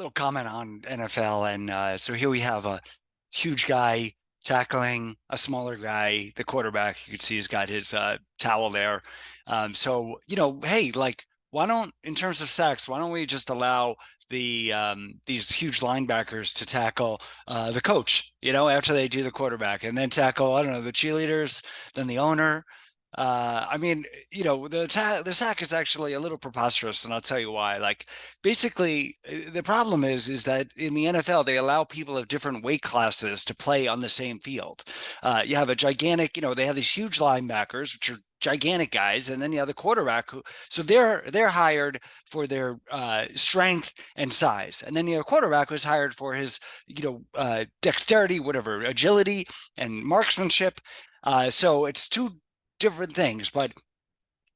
little comment on NFL, and so here we have a huge guy tackling a smaller guy, the quarterback. You can see he's got his towel there. So hey, like, why don't, in terms of sacks, why don't we just allow these huge linebackers to tackle the coach, after they do the quarterback, and then tackle, I don't know, the cheerleaders, then the owner. I mean, the sack is actually a little preposterous, and I'll tell you why. Like, basically, the problem is that in the NFL they allow people of different weight classes to play on the same field. You have a gigantic, they have these huge linebackers, which are gigantic guys, and then you have the quarterback who, so they're hired for their strength and size, and then you have a quarterback who's hired for his dexterity, whatever, agility and marksmanship. So it's two different things, but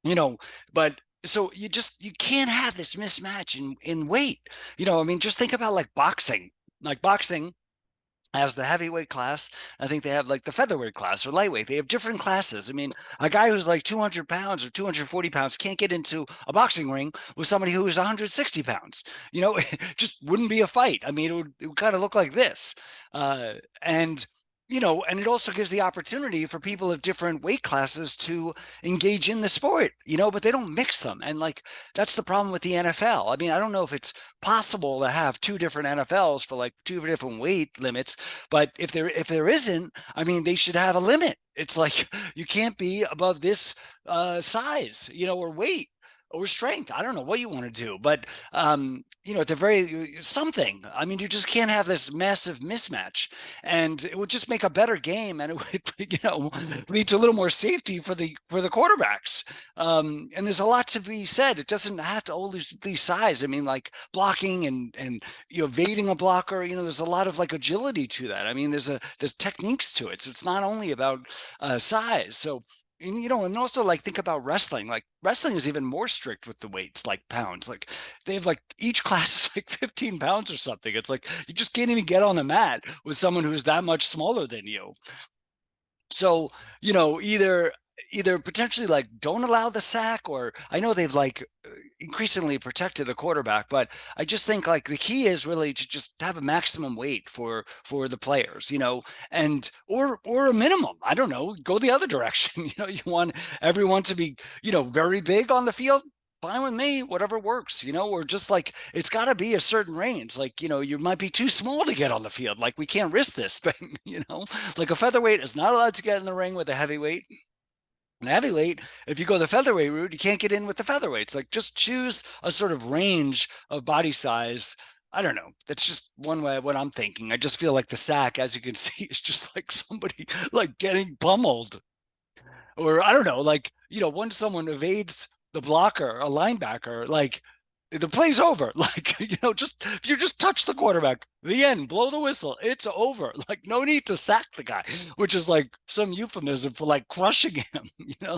you know, but so you can't have this mismatch in weight. I mean, just think about like boxing. Like boxing has the heavyweight class. I think they have like the featherweight class or lightweight. They have different classes. I mean, a guy who's like 200 pounds or 240 pounds can't get into a boxing ring with somebody who is 160 pounds. It just wouldn't be a fight. I mean, it would kind of look like this. And and it also gives the opportunity for people of different weight classes to engage in the sport, but they don't mix them. And like, that's the problem with the NFL. I mean, I don't know if it's possible to have two different NFLs for like two different weight limits, but if there isn't, I mean, they should have a limit. It's like, you can't be above this size, or weight or strength. I don't know what you want to do, but at the very something. I mean, you just can't have this massive mismatch, and it would just make a better game, and it would, lead to a little more safety for the quarterbacks. And there's a lot to be said. It doesn't have to always be size. I mean, like blocking and evading a blocker. There's a lot of like agility to that. I mean, there's techniques to it. So it's not only about size. So and also like think about wrestling. Like wrestling is even more strict with the weights, like pounds. Like they have like each class is like 15 pounds or something. It's like you just can't even get on the mat with someone who's that much smaller than you. So, either potentially like don't allow the sack, or I know they've like increasingly protected the quarterback, but I just think like the key is really to just have a maximum weight for the players, and or a minimum. I don't know, go the other direction. You want everyone to be, very big on the field. Fine with me, whatever works, or just like it's got to be a certain range. Like, you might be too small to get on the field. Like, we can't risk this thing, like a featherweight is not allowed to get in the ring with a heavyweight. An heavyweight, if you go the featherweight route, you can't get in with the featherweights. Like, just choose a sort of range of body size. I don't know. That's just one way what I'm thinking. I just feel like the sack, as you can see, is just like somebody like getting pummeled. Or I don't know, like, once someone evades the blocker, a linebacker, like the play's over. Like, just if you just touch the quarterback, the end, blow the whistle, it's over. Like, no need to sack the guy, which is like some euphemism for like crushing him.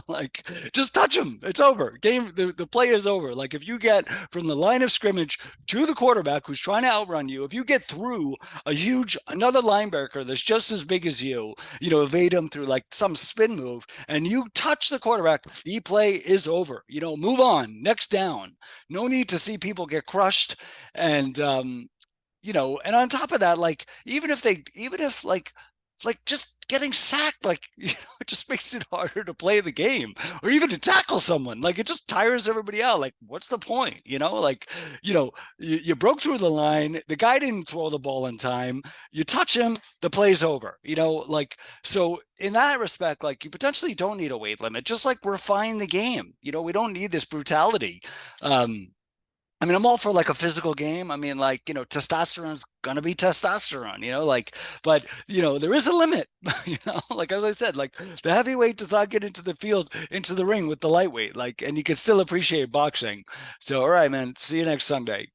Like, just touch him, it's over. Game, the play is over. Like, if you get from the line of scrimmage to the quarterback who's trying to outrun you, if you get through another linebacker that's just as big as you, evade him through like some spin move, and you touch the quarterback, the play is over. Move on, next down. No need to see people get crushed. And and on top of that, like, even if like just getting sacked, like, it just makes it harder to play the game, or even to tackle someone. Like, it just tires everybody out. Like, what's the point? Like, you broke through the line, the guy didn't throw the ball in time, you touch him, the play's over. Like, so in that respect, like, you potentially don't need a weight limit. Just like refine the game. We don't need this brutality. I mean, I'm all for like a physical game. I mean, like, testosterone's gonna be testosterone, like, but there is a limit. Like, as I said, like, the heavyweight does not get into the field, into the ring with the lightweight, like, and you can still appreciate boxing. So, all right, man, see you next Sunday.